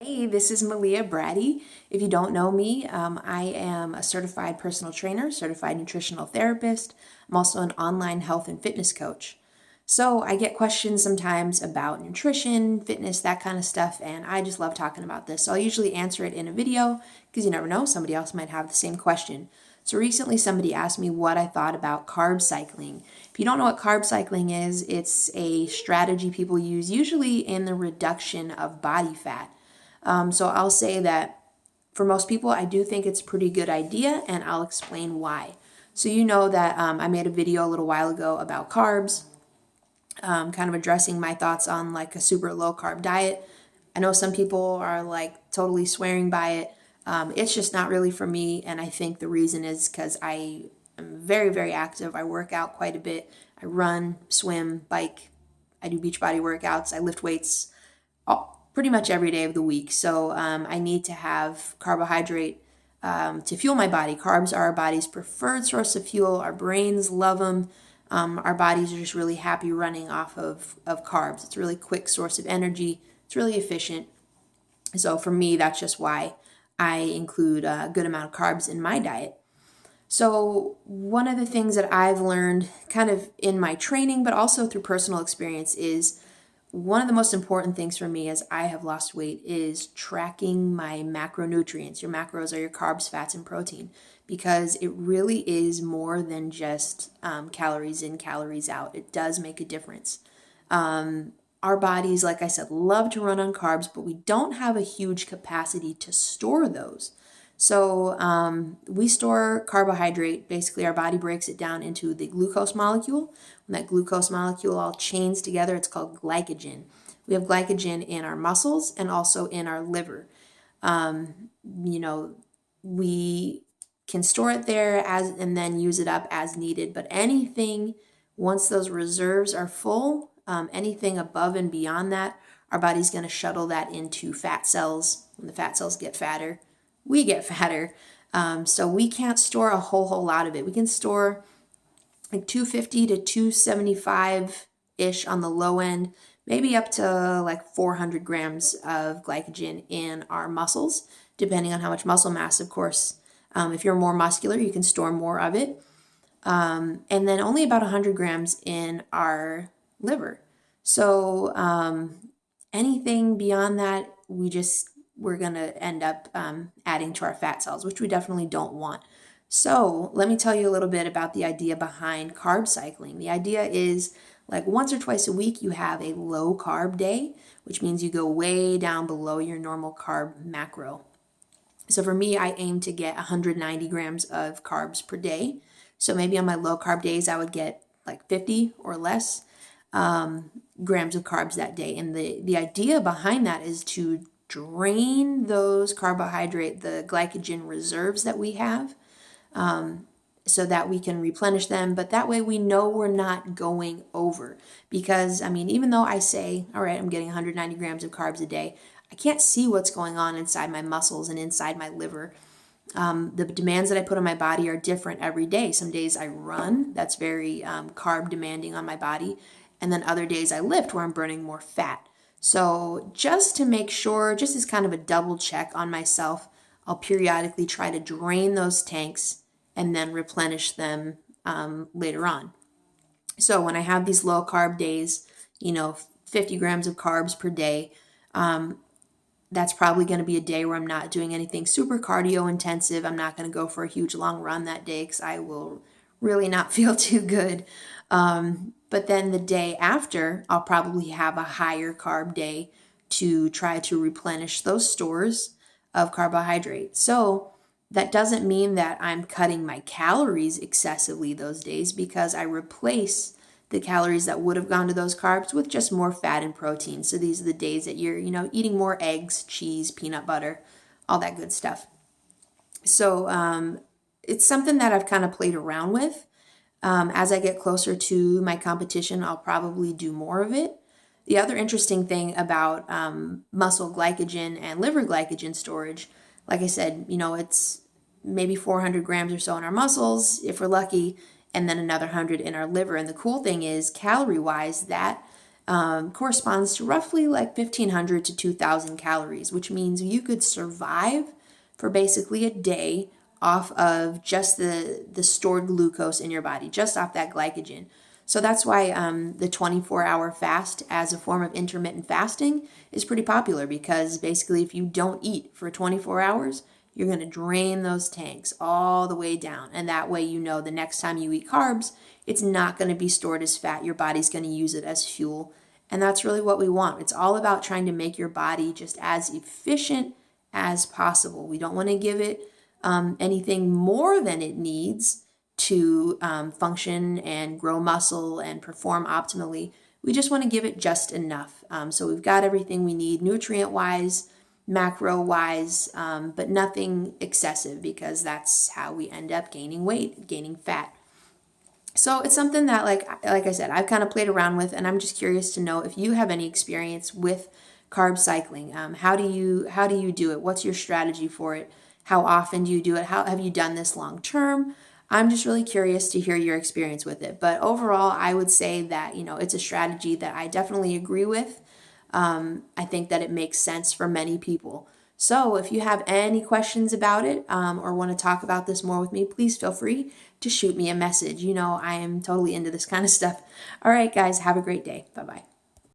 Hey, this is Malia Brady. If you don't know me, I am a certified personal trainer, certified nutritional therapist. I'm also an online health and fitness coach. So I get questions sometimes about nutrition, fitness, that kind of stuff, and I just love talking about this. So I'll usually answer it in a video because you never know, somebody else might have the same question. So recently somebody asked me what I thought about carb cycling. If you don't know what carb cycling is, it's a strategy people use usually in the reduction of body fat. So I'll say that for most people, I do think it's a pretty good idea, and I'll explain why. So you know that I made a video a little while ago about carbs, kind of addressing my thoughts on like a super low carb diet. I know some people are like totally swearing by it. It's just not really for me, and I think the reason is because I am very, very active. I work out quite a bit. I run, swim, bike. I do beach body workouts. I lift weights pretty much every day of the week. So I need to have carbohydrate to fuel my body. Carbs are our body's preferred source of fuel. Our brains love them. Our bodies are just really happy running off of carbs. It's a really quick source of energy. It's really efficient. So for me, that's just why I include a good amount of carbs in my diet. So one of the things that I've learned kind of in my training, but also through personal experience, is one of the most important things for me as I have lost weight is tracking my macronutrients. Your macros are your carbs, fats, and protein, because it really is more than just calories in, calories out. It does make a difference. Our bodies, like I said, love to run on carbs, but we don't have a huge capacity to store those. So we store carbohydrate. Basically, our body breaks it down into the glucose molecule. When that glucose molecule all chains together, it's called glycogen. We have glycogen in our muscles and also in our liver. You know, we can store it there and then use it up as needed. But anything, once those reserves are full, anything above and beyond that, our body's going to shuttle that into fat cells. When the fat cells get fatter, we get fatter. So we can't store a whole lot of it. We can store like 250 to 275-ish on the low end, maybe up to like 400 grams of glycogen in our muscles, depending on how much muscle mass, of course. If you're more muscular, you can store more of it. And then only about 100 grams in our liver. So anything beyond that, we're going to end up adding to our fat cells, which we definitely don't want. So let me tell you a little bit about the idea behind carb cycling. The idea is like once or twice a week, you have a low carb day, which means you go way down below your normal carb macro. So for me, I aim to get 190 grams of carbs per day. So maybe on my low carb days, I would get like 50 or less grams of carbs that day. And the idea behind that is to drain those the glycogen reserves that we have, so that we can replenish them. But that way we know we're not going over. Because, I mean, even though I say, all right, I'm getting 190 grams of carbs a day, I can't see what's going on inside my muscles and inside my liver. The demands that I put on my body are different every day. Some days I run, that's very carb demanding on my body. And then other days I lift where I'm burning more fat. So just to make sure, just as kind of a double check on myself, I'll periodically try to drain those tanks and then replenish them later on. So when I have these low carb days, 50 grams of carbs per day, that's probably going to be a day where I'm not doing anything super cardio intensive. I'm not going to go for a huge long run that day because I will really not feel too good. But then the day after, I'll probably have a higher carb day to try to replenish those stores of carbohydrate. So that doesn't mean that I'm cutting my calories excessively those days, because I replace the calories that would have gone to those carbs with just more fat and protein. So these are the days that you're, eating more eggs, cheese, peanut butter, all that good stuff. So it's something that I've kind of played around with. As I get closer to my competition, I'll probably do more of it. The other interesting thing about muscle glycogen and liver glycogen storage, like I said, it's maybe 400 grams or so in our muscles, if we're lucky, and then another 100 in our liver. And the cool thing is, calorie-wise, that corresponds to roughly like 1,500 to 2,000 calories, which means you could survive for basically a day off of just the stored glucose in your body, just off that glycogen. So that's why the 24-hour fast as a form of intermittent fasting is pretty popular, because basically if you don't eat for 24 hours, you're going to drain those tanks all the way down. And that way, you know, the next time you eat carbs, it's not going to be stored as fat. Your body's going to use it as fuel. And that's really what we want. It's all about trying to make your body just as efficient as possible. We don't want to give it anything more than it needs to function and grow muscle and perform optimally. We just want to give it just enough. So we've got everything we need nutrient-wise, macro-wise, but nothing excessive, because that's how we end up gaining weight, gaining fat. So it's something that, like I said, I've kind of played around with, and I'm just curious to know if you have any experience with carb cycling. How do you do it? What's your strategy for it? How often do you do it? How have you done this long term? I'm just really curious to hear your experience with it. But overall, I would say that, you know, it's a strategy that I definitely agree with. I think that it makes sense for many people. So if you have any questions about it, or want to talk about this more with me, please feel free to shoot me a message. You know, I am totally into this kind of stuff. All right, guys, have a great day. Bye-bye.